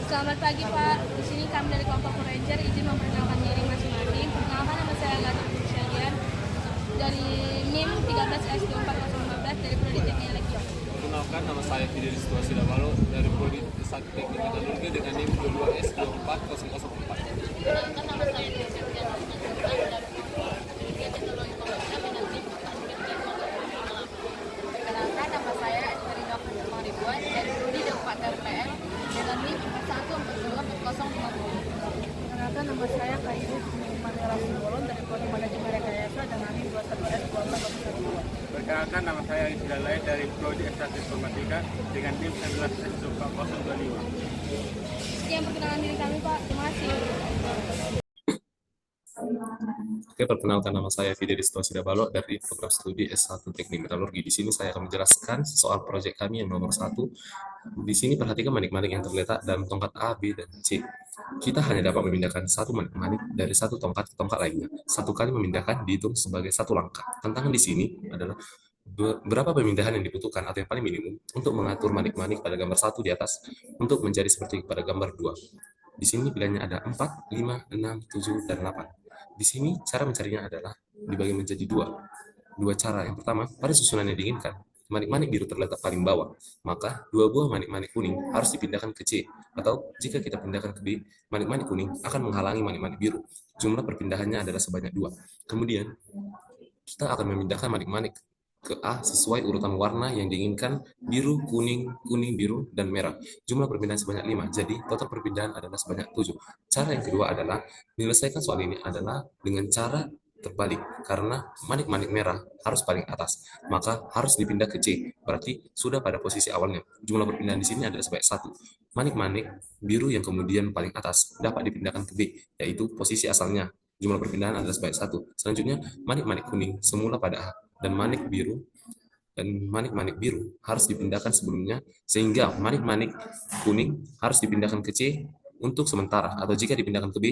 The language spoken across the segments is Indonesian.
Selamat pagi Pak, di sini kami dari kelompok Ranger izin memperkenalkan diri masing-masing. Perkenalkan, nama saya Gatot Nursyadian dari NIM 13S24015 dari Prodi Teknik Elektro. Perkenalkan, nama saya Fidelis Tuasidabalo dari Prodi S1 Teknik Metalurgi dengan NIM 22S24004. Perkenalkan, nama saya Desya Widianto dari Pendidikan Teknologi Komputer dengan NIM 433 Perkenalkan, nama saya Esperino Ribuan dari Prodi D4 RPL dengan NIM 41424050. Perkenalkan, nama saya Kairu Manera Simbolon dari Prodi Manajemen Rekayasa dengan NIM 21S24012. Perkenalkan, nama saya Isdalai Lai dari Prodi S1 Informatika dengan NIM 19S4025. Sekian perkenalan diri kami Pak, terima kasih. Oke, perkenalkan, nama saya Fidelis Tuasidabalo dari program studi S1 Teknik Metalurgi. Di sini saya akan menjelaskan soal proyek kami yang nomor 1. Di sini perhatikan manik-manik yang terletak dalam tongkat A, B, dan C. Kita hanya dapat memindahkan satu manik-manik dari satu tongkat ke tongkat lainnya. Satu kali memindahkan dihitung sebagai satu langkah. Tantangan di sini adalah berapa pemindahan yang dibutuhkan atau yang paling minimum untuk mengatur manik-manik pada gambar 1 di atas untuk menjadi seperti pada gambar 2. Di sini pilihannya ada 4, 5, 6, 7, dan 8. Di sini cara mencarinya adalah dibagi menjadi dua cara. Yang pertama, pada susunan yang diinginkan, manik-manik biru terletak paling bawah, maka 2 buah manik-manik kuning harus dipindahkan ke C, atau jika kita pindahkan ke B, manik-manik kuning akan menghalangi manik-manik biru. Jumlah perpindahannya adalah sebanyak 2. Kemudian, kita akan memindahkan manik-manik ke A sesuai urutan warna yang diinginkan, biru, kuning, kuning, biru, dan merah. Jumlah perpindahan sebanyak 5, jadi total perpindahan adalah sebanyak 7. Cara yang kedua adalah, menyelesaikan soal ini adalah dengan cara terbalik, karena manik-manik merah harus paling atas, maka harus dipindah ke C, berarti sudah pada posisi awalnya. Jumlah perpindahan di sini adalah sebanyak 1. Manik-manik biru yang kemudian paling atas dapat dipindahkan ke B, yaitu posisi asalnya. Jumlah perpindahan adalah sebanyak 1. Selanjutnya, manik-manik kuning semula pada A, dan manik-manik biru harus dipindahkan sebelumnya, sehingga manik-manik kuning harus dipindahkan ke C untuk sementara, atau jika dipindahkan ke B,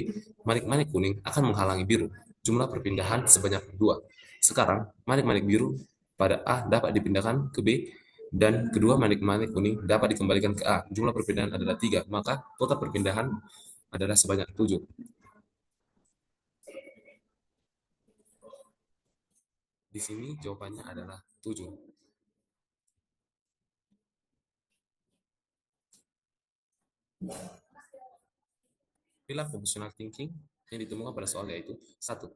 manik-manik kuning akan menghalangi biru. Jumlah perpindahan sebanyak 2. Sekarang, manik-manik biru pada A dapat dipindahkan ke B, dan kedua manik-manik kuning dapat dikembalikan ke A. Jumlah perpindahan adalah 3, maka total perpindahan adalah sebanyak 7. Di sini jawabannya adalah 7. Pilar compositional thinking yang ditemukan pada soal yaitu 1.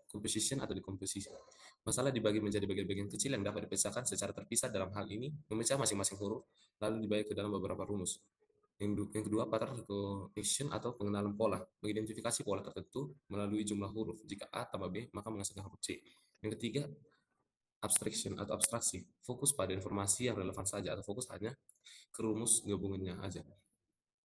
Composition atau dekomposisi. Masalah dibagi menjadi bagian-bagian kecil yang dapat dipecahkan secara terpisah. Dalam hal ini, memecah masing-masing huruf, lalu dibagi ke dalam beberapa rumus. Yang kedua, pattern recognition atau pengenalan pola. Mengidentifikasi pola tertentu melalui jumlah huruf. Jika A tambah B, maka menghasilkan huruf C. Yang ketiga, abstraction atau abstraksi. Fokus pada informasi yang relevan saja, atau fokus hanya ke rumus gabungannya aja.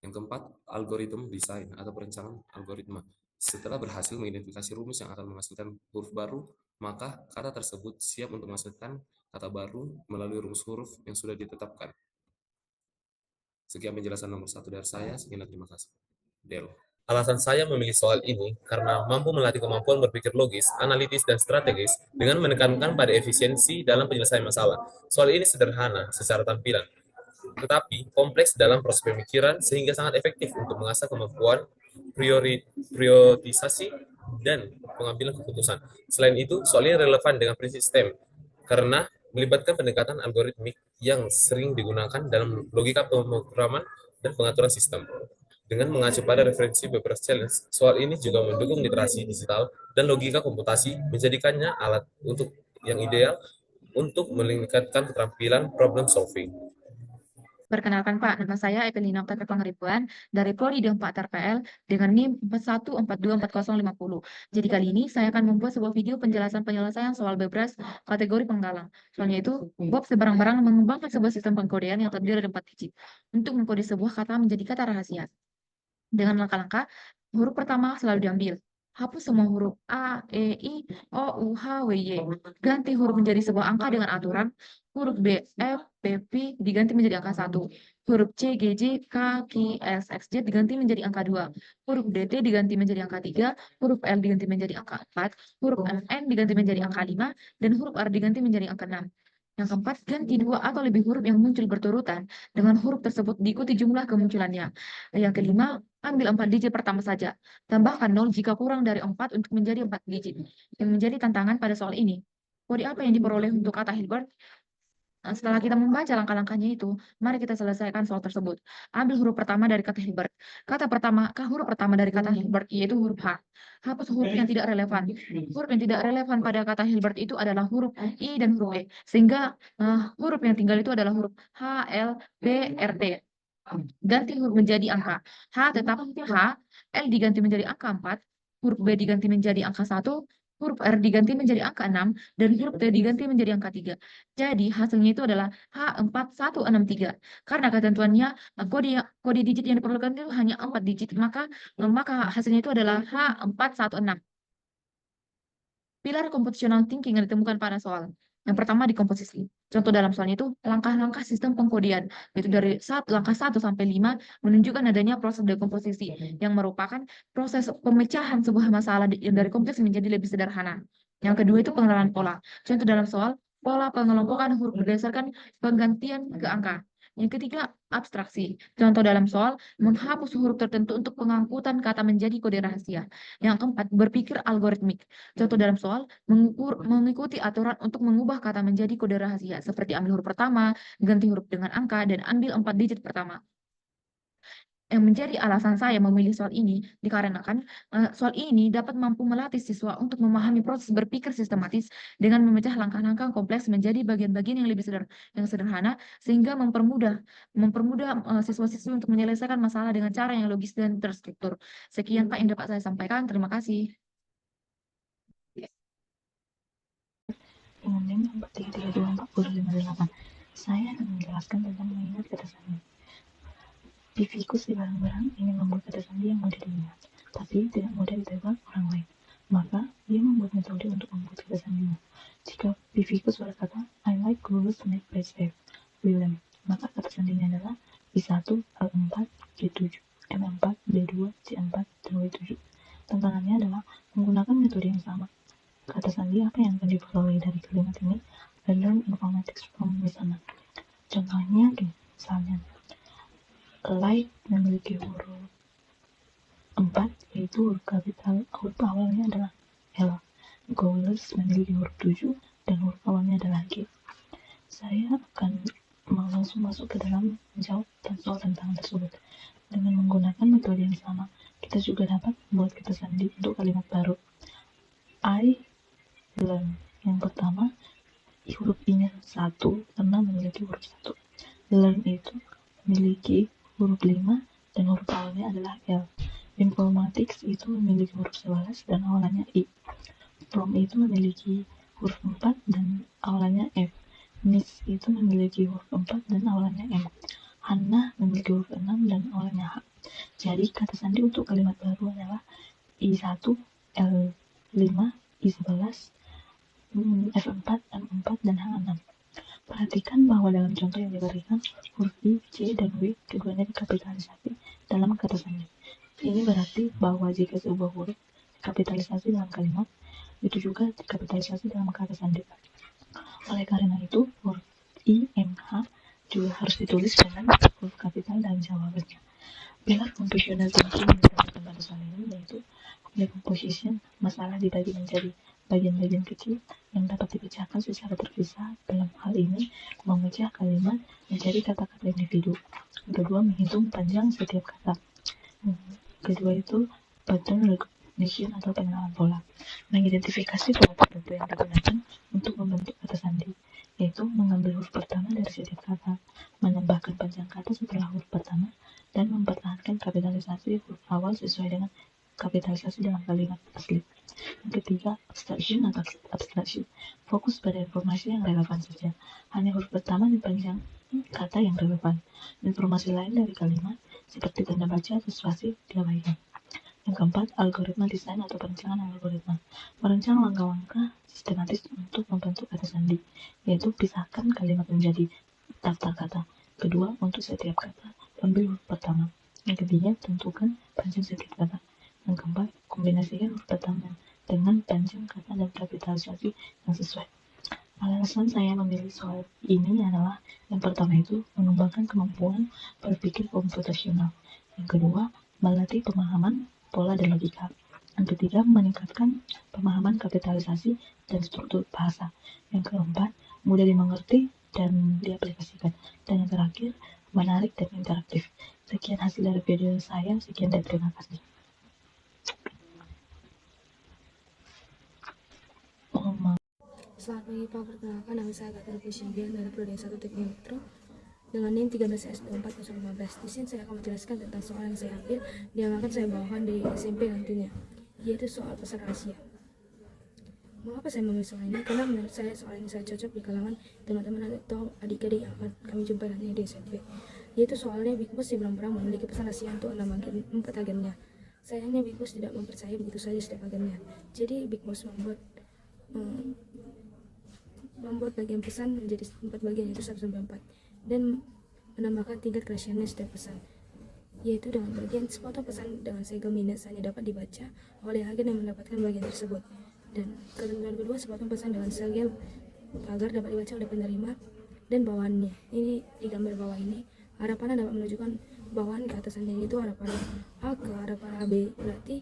Yang keempat, algoritma desain atau perencanaan algoritma. Setelah berhasil mengidentifikasi rumus yang akan menghasilkan huruf baru, maka kata tersebut siap untuk menghasilkan kata baru melalui rumus huruf yang sudah ditetapkan. Sekian penjelasan nomor 1 dari saya. Sekian, terima kasih. Del. Alasan saya memilih soal ini karena mampu melatih kemampuan berpikir logis, analitis, dan strategis dengan menekankan pada efisiensi dalam penyelesaian masalah. Soal ini sederhana secara tampilan, tetapi kompleks dalam proses pemikiran sehingga sangat efektif untuk mengasah kemampuan priorisasi dan pengambilan keputusan. Selain itu, soal ini relevan dengan prinsip STEM karena melibatkan pendekatan algoritmik yang sering digunakan dalam logika pemrograman dan pengaturan sistem. Dengan mengacu pada referensi beberapa challenge, soal ini juga mendukung literasi digital dan logika komputasi, menjadikannya alat yang ideal untuk meningkatkan keterampilan problem solving. Perkenalkan Pak, nama saya Evelina Oktavi Pangaribuan dari Prodi D4 RPL dengan NIM 41424050. Jadi kali ini saya akan membuat sebuah video penjelasan penyelesaian soal bebras kategori penggalang. Soalnya itu, Bob sebarang-barang mengembangkan sebuah sistem pengkodean yang terdiri dari 4 digit untuk mengkode sebuah kata menjadi kata rahasia. Dengan langkah-langkah, huruf pertama selalu diambil. Hapus semua huruf A, E, I, O, U, H, W, Y. Ganti huruf menjadi sebuah angka dengan aturan. Huruf B, F, P, P diganti menjadi angka 1. Huruf C, G, J, K, Q, S, X, Z diganti menjadi angka 2. Huruf D, T diganti menjadi angka 3. Huruf L diganti menjadi angka 4. Huruf M, N diganti menjadi angka 5. Dan huruf R diganti menjadi angka 6. Yang keempat, ganti 2 atau lebih huruf yang muncul berturutan dengan huruf tersebut diikuti jumlah kemunculannya. Yang kelima, ambil 4 digit pertama saja. Tambahkan 0 jika kurang dari 4 untuk menjadi 4 digit. Yang menjadi tantangan pada soal ini, kode apa yang diperoleh untuk kata Hilbert? Setelah kita membaca langkah-langkahnya itu, mari kita selesaikan soal tersebut. Ambil huruf pertama dari kata Hilbert. Huruf pertama dari kata Hilbert yaitu huruf H. Hapus huruf yang tidak relevan. Huruf yang tidak relevan pada kata Hilbert itu adalah huruf I dan huruf E. Sehingga huruf yang tinggal itu adalah huruf H, L, B, R, T. Ganti huruf menjadi angka. H tetap H, L diganti menjadi angka 4, huruf B diganti menjadi angka 1, huruf R diganti menjadi angka 6, dan huruf T diganti menjadi angka 3. Jadi hasilnya itu adalah H4163. Karena ketentuannya kode digit yang diperlukan itu hanya 4 digit, maka hasilnya itu adalah H416. Pilar computational thinking yang ditemukan pada soal. Yang pertama dekomposisi. Contoh dalam soalnya itu langkah-langkah sistem pengkodian, yaitu dari langkah 1 sampai 5 menunjukkan adanya proses dekomposisi yang merupakan proses pemecahan sebuah masalah yang dari kompleks menjadi lebih sederhana. Yang kedua itu pengenalan pola. Contoh dalam soal, pola pengelompokan huruf berdasarkan penggantian ke angka. Yang ketiga, abstraksi. Contoh dalam soal, menghapus huruf tertentu untuk pengangkutan kata menjadi kode rahasia. Yang keempat, berpikir algoritmik. Contoh dalam soal, mengikuti aturan untuk mengubah kata menjadi kode rahasia, seperti ambil huruf pertama, ganti huruf dengan angka, dan ambil 4 digit pertama. Yang menjadi alasan saya memilih soal ini dikarenakan soal ini dapat mampu melatih siswa untuk memahami proses berpikir sistematis dengan memecah langkah-langkah kompleks menjadi bagian-bagian yang lebih sederhana, sehingga mempermudah siswa-siswi untuk menyelesaikan masalah dengan cara yang logis dan terstruktur. Sekian Pak yang dapat saya sampaikan. Terima kasih. Dengan NIM 43324058, saya akan menjelaskan tentang mengingat kata sandi. Pivikus di barang-barang ingin membuat kata sandi yang mudah diingat, tapi tidak mudah ditebak orang lain. Maka, dia membuat metode untuk membuat kata sandinya. Jika Pivikus berkata, I like rules made by Steve Willem, maka kata sandinya adalah I1, L4, G7, M4, B2, C4, dan W7. Tantangannya adalah menggunakan metode yang sama. Kata sandi apa yang akan diperoleh dari kalimat ini? I learn informatics from misalnya. Contohnya, misalnya, like memiliki huruf 4, yaitu huruf kapital, huruf awalnya adalah L. Goalless memiliki huruf 7, dan huruf awalnya adalah G. Saya akan langsung masuk ke dalam menjawab soal tantangan tersebut. Dengan menggunakan metode yang sama, kita juga dapat membuat kata sandi untuk kalimat baru. I learn. Yang pertama, huruf I-nya 1 karena memiliki huruf 1. Learn itu memiliki huruf 5 dan huruf awalnya adalah L. Informatics itu memiliki huruf 11 dan awalannya I. From itu memiliki huruf 4 dan awalannya F. Miss itu memiliki huruf 4 dan awalannya M. Hannah memiliki huruf 6 dan awalannya H. Jadi kata sandi untuk kalimat baru adalah I1, L5, I11, F4, M4, dan H6. Perhatikan bahwa dalam contoh yang diberikan, huruf I, C, dan W keduanya dikapitalisasi dalam kata sandi. Ini berarti bahwa jika sebuah huruf dikapitalisasi dalam kalimat, itu juga dikapitalisasi dalam kata sandi. Oleh karena itu, huruf I, M, H juga harus ditulis dengan huruf kapital dalam jawabannya. Pilar computational thinking yang ditemukan pada soal ini yaitu decomposition, masalah dibagi menjadi bagian-bagian kecil yang dapat dipecahkan secara terpisah. Dalam hal ini, memecah kalimat menjadi kata-kata individu. Kedua, menghitung panjang setiap kata. Kedua itu pattern recognition atau pengenalan pola. Mengidentifikasi pola tertentu yang digunakan untuk membentuk kata sandi, yaitu mengambil huruf pertama dari setiap kata, menambahkan panjang kata setelah huruf pertama, dan mempertahankan kapitalisasi huruf awal sesuai dengan kapitalisasi dalam kalimat asli. Yang ketiga, abstraction atau abstraction. Fokus pada informasi yang relevan saja. Hanya huruf pertama dan panjang kata yang relevan. Informasi lain dari kalimat, seperti tanda baca atau spasi, diabaikan. Yang keempat, algoritma desain atau perencanaan algoritma. Merancang langkah-langkah sistematis untuk membentuk kata sandi, yaitu pisahkan kalimat menjadi daftar kata. Kedua, untuk setiap kata, ambil huruf pertama. Yang ketiga, tentukan panjang setiap kata. Yang keempat, kombinasikan huruf pertama dengan panjang kata dan kapitalisasi yang sesuai. Alasan saya memilih soal ini adalah yang pertama itu mengembangkan kemampuan berpikir komputasional. Yang kedua, melatih pemahaman pola dan logika. Yang ketiga, meningkatkan pemahaman kapitalisasi dan struktur bahasa. Yang keempat, mudah dimengerti dan diaplikasikan. Dan yang terakhir, menarik dan interaktif. Sekian hasil dari video saya. Sekian dan terima kasih. Selamat pagi Pak, perkenalkan nama saya Gatot Pusigian dari Prodi 1 Teknik Elektro dengan NIM 13S24015. Di sini saya akan menjelaskan tentang soal yang saya ambil yang akan saya bawakan di SMP nantinya, yaitu soal pesan rahasia. Mengapa saya memilih soal ini? Karena menurut saya soal ini sangat cocok di kalangan teman-teman atau adik-adik yang akan kami jumpai nantinya di SMP. Yaitu soalnya Big Boss di Berang memiliki pesan rahasia untuk 4 agennya. Sayangnya Big Boss tidak mempercayai begitu saja setiap agennya. Jadi Big Boss membuat bagian pesan menjadi 4 bagian, yaitu 1 sampai 4, dan menambahkan tingkat kerahasiaannya setiap pesan, yaitu dengan bagian sepotong pesan dengan segel minus hanya dapat dibaca oleh agen yang mendapatkan bagian tersebut, dan ketentuan kedua, sepotong pesan dengan segel pagar dapat dibaca oleh penerima, dan bawahannya ini di gambar bawah ini arah panah dapat menunjukkan bawahan ke atasannya, yaitu arah panah A ke arah panah B, berarti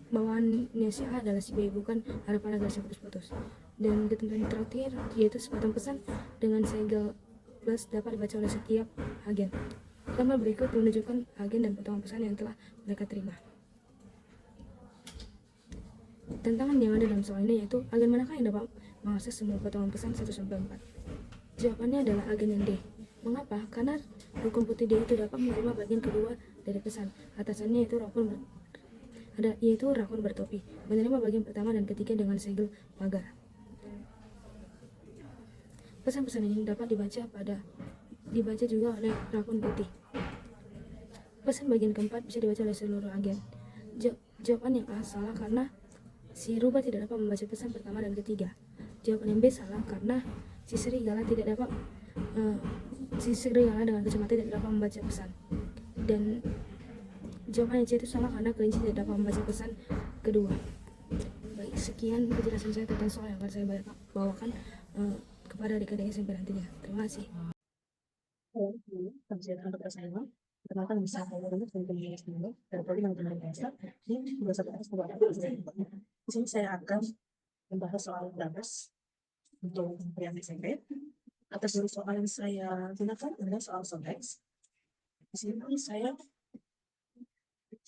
bawahannya si A adalah si B, bukan arah panah garis putus-putus. Dan ketentuan terakhir yaitu sepotong pesan dengan segel plus dapat dibaca oleh setiap agen. Gambar berikut menunjukkan agen dan potongan pesan yang telah mereka terima. Tantangan yang ada dalam soal ini yaitu agen manakah yang dapat mengakses semua potongan pesan 1 sampai 4? Jawabannya adalah agen yang D. Mengapa? Karena rukun putih D itu dapat menerima bagian kedua dari pesan. Atasannya yaitu rakun bertopi, menerima bagian pertama dan ketiga dengan segel pagar. Pesan-pesan ini dapat dibaca juga oleh rakun putih. Pesan bagian keempat bisa dibaca oleh seluruh agen. Jawaban yang A salah karena si rubah tidak dapat membaca pesan pertama dan ketiga. Jawaban yang B salah karena si serigala dengan kacamata tidak dapat membaca pesan. Dan jawaban yang C itu salah karena kelinci tidak dapat membaca pesan kedua. Baik, sekian penjelasan saya tentang soal yang akan saya bawakan kepada adik-adik SMP nantinya. Terima kasih. Perkenalkan bisa saya dulu dari pendidikan dulu dari Prodi Manajemen Dasar ini juga di sini saya akan membahas soal database untuk yang SMP. Atas dari soal yang saya gunakan adalah soal sonex. Di sini saya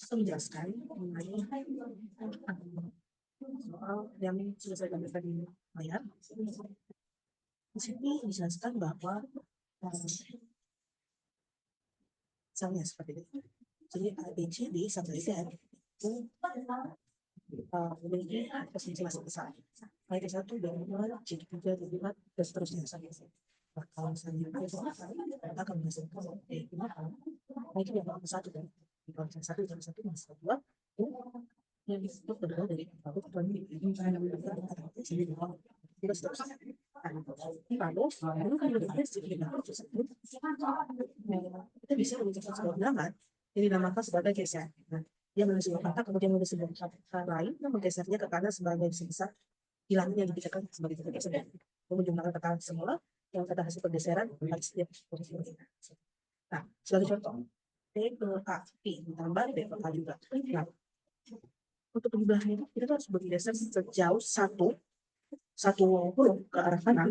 akan menjelaskan mengenai soal yang sudah saya gambarkan di layar. Di sini dijelaskan bahwa misalnya seperti itu. Jadi ABCD sampai Z itu memiliki masing-masing besar. Baik ke 1, 2, C3, C4, dan seterusnya sampai Z. Kalau misalnya kita akan menghasilkan baik itu yang ke 1 dan kalau misalnya 1 dan 1 masuk 2 yang itu adalah dari baru atau ini sini dua kita seterusnya. Lalu kan kita bisa mengucapkan sebuah bilangan yang dinamakan sebagai geser. Nah, dia menulis sebuah kata kemudian menulis sebuah kata lain yang menggesernya ke kanan sebagai sebesar bilangnya yang dibicarakan sebagai kata geser. Menjumlahkan kata semula yang kata hasil pergeseran pada setiap posisi. Nah, sebagai contoh, P ke A, P ditambah B ke A juga. Nah, untuk penjumlahan itu kita harus bergeser sejauh satu huruf ke arah kanan.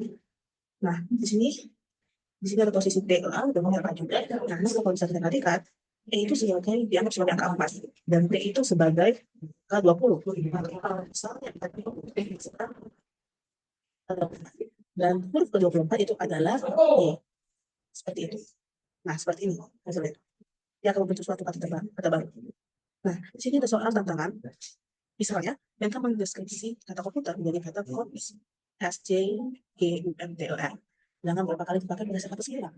Nah, di sini ada posisi D ke A, udah A juga. Nah, kalau bisa kita perhatikan, E itu dianggap sebagai angka 4 dan T itu sebagai angka 20. Misalnya dan huruf ke-24 itu adalah E. Seperti itu. Nah, seperti ini hasilnya. Dia akan membentuk suatu kata baru. Nah, di sini ada soal tantangan. Misalnya, yang akan mendeskripsi kata komputer menjadi kata codes SJGUMTLR. Jangan berapa kali dipakai berdasarkan kata sembilan.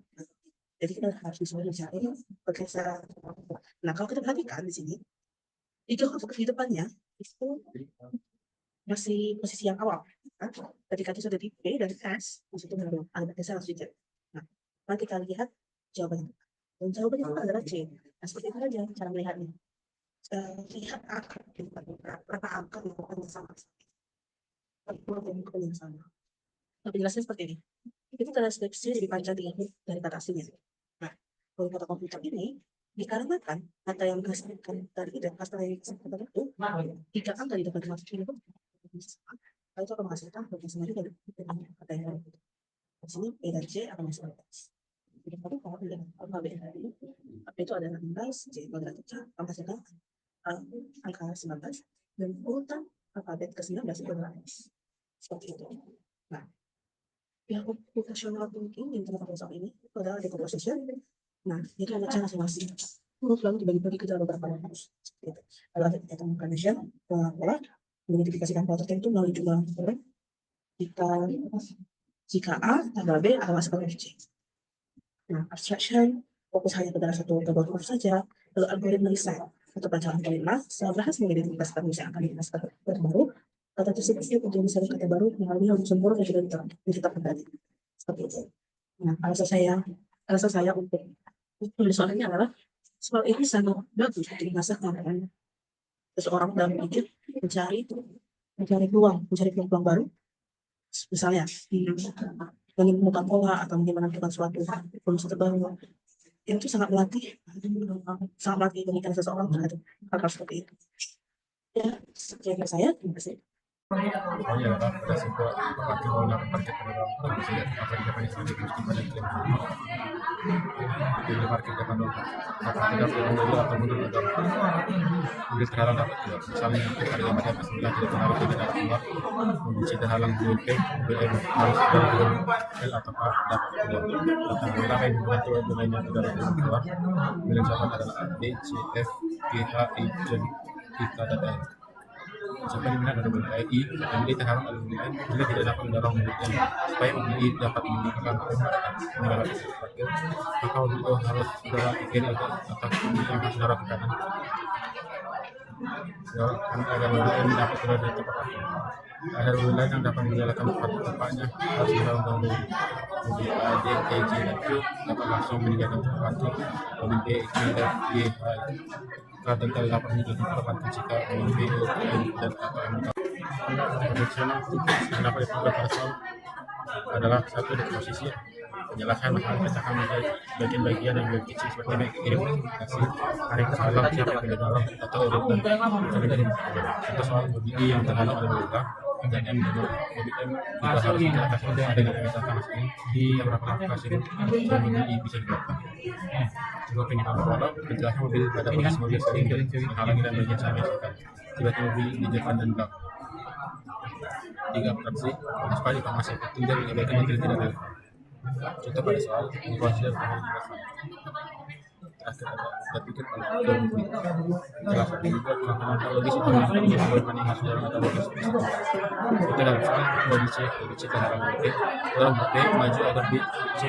Jadi kita harus mencari pergeseran. Nah, kalau kita perhatikan di sini, itu huruf di depannya itu masih posisi yang awal. Ketika itu sudah di P dan S, di situ ada geseran sedikit. Nah, mari kita lihat jawabannya. Dan jawabannya itu adalah C. Nah, seperti itu saja cara melihatnya. Lihat angka berapa angka yang sama. Bukan yang sama. Nah, penjelasannya seperti ini. Itu transkripsi lebih panjang dari kata aslinya. Nah, kalau kata komputer ini dikarenakan kata yang dihasilkan tadi dan kata yang dihasilkan tadi itu 3 angka di depan masuk ini pun sama. Lalu itu akan menghasilkan bagian sendiri dari kata yang lain. Di sini E dan C akan menghasilkan teks. Jadi kalau dengan alfabet tadi, apa itu adalah 16, C kuadrat C akan menghasilkan angka 19 dan urutan alfabet ke-19 itu adalah X. Seperti itu. Nah, pihak computational thinking yang kita pakai saat ini itu adalah decomposition. Nah, itu ada cara masing-masing. Huruf lalu dibagi-bagi ke dalam beberapa rumus. Seperti itu. Lalu ada data condition, pola, mengidentifikasikan pola tertentu melalui jumlah orang. Jika A tambah B akan masuk ke C. Nah, abstraction fokus hanya pada satu tabel huruf saja. Lalu algoritma desain atau pencarian algoritma setelah berhasil mengidentifikasikan misalnya akan dimasukkan kata baru. Kata tersebut untuk misalnya kata baru melalui hal sempurna yang sudah ditetapkan tadi. Seperti itu. Nah, alasan saya untuk menulis soal ini adalah soal ini sangat bagus untuk dimasukkan seseorang dalam berpikir mencari peluang baru. Misalnya menemukan pola atau menentukan suatu rumus terbaru. Itu sangat melatih pemikiran seseorang terhadap hal seperti itu. Ya, sekian dari saya. Terima kasih. Saya adalah sebuah pakai bola parkir pada bisa lihat apa yang dapat disebut pada klaim ini parkir depan dulu apa tidak perlu mundur atau mundur atau mundur terhalang dapat juga misalnya ada gambar atas sebelah tidak menaruh tidak dapat keluar kunci terhalang JP BM harus dari L atau A dapat keluar datang bola lain membantu lainnya tidak dapat keluar pilihan jawaban adalah A B C F G H I J K dan L. Sampai diminat ada bentuk I, pemilih terhalang ada bentuk N, jika tidak dapat mendorong bentuk N, supaya pemilih dapat menunjukkan mendapat parkir, maka mobil O harus bergerak ke kiri atau pemilih yang harus dorong ke kanan. Agar mobil N dapat berada di tempat parkir. Agar mobil lain yang dapat menjalankan tempatnya harus mendorong mobil A, D, E, G, dan Q dapat langsung meninggalkan tempat parkir. Mobil B, Q, F, G, H, dan L dapat meninggalkan tempat parkir jika mobil B, N, dan M konvensional yang dapat diperlukan pada soal adalah satu decomposition penjelasan hal pecahkan menjadi bagian-bagian yang lebih kecil seperti identifikasi hari terhalang siapa yang ada dalam atau urutan contoh soal mobil I yang terhalang oleh mobil A dan M mobil M juga harus dijelaskan dengan pemetakan ini di beberapa aplikasi supaya mobil I bisa dibuatkan. Juga penyitaan pola penjelasan mobil pada posisi mobil silinder menghalangi dan bagian samping tiba-tiba mobil di depan dan belakang. 3 abstraksi supaya informasi penting dan menyampaikan yang tidak relevan. Contoh pada soal informasi dan penjelasan. Terakhir ada pikir kalau mobil penjelasan juga pengetahuan logis untuk menggunakan yang harus dalam atau logis. Itu dalam soal mobil C terhalang B, dalam B maju agar B C